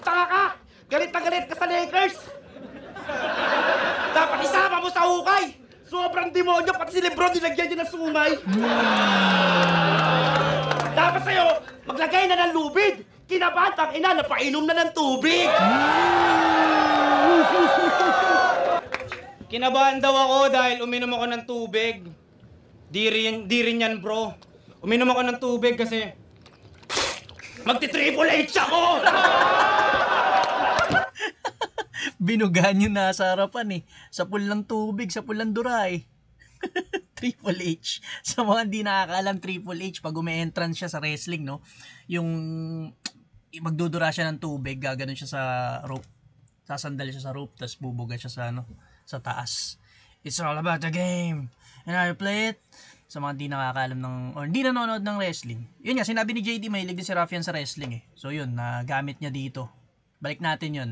Tsaka ka! Galit na galit ka sa Lakers! Dapat isama mo sa hukay! Sobrang demonyo, pati si Lebron nilagyan niya ng sungay! Dapat sa'yo, maglagay na ng lubid! Kinabahan, tangina, napainom na ng tubig! Kinabahan daw ako dahil uminom ako ng tubig. Di rin yan, bro. Uminom ako ng tubig kasi Magti-Triple H ako! Binugahan yung nasa harapan eh. Sa pool ng tubig, sa pool ng duray. Triple H. Sa mga hindi nakakaalam, Triple H, pag umi-entrance siya sa wrestling, no? Yung magdudura siya ng tubig, gaganon siya sa rope. Sasandal siya sa rope, tapos bubuga siya sa, sa taas. It's all about the game. And I play it. Sa mga hindi nakakaalam or hindi nanonood ng wrestling. Yun nga, sinabi ni JD, mahilig din si Raffian sa wrestling eh. So yun, nagamit niya dito. Balik natin yun.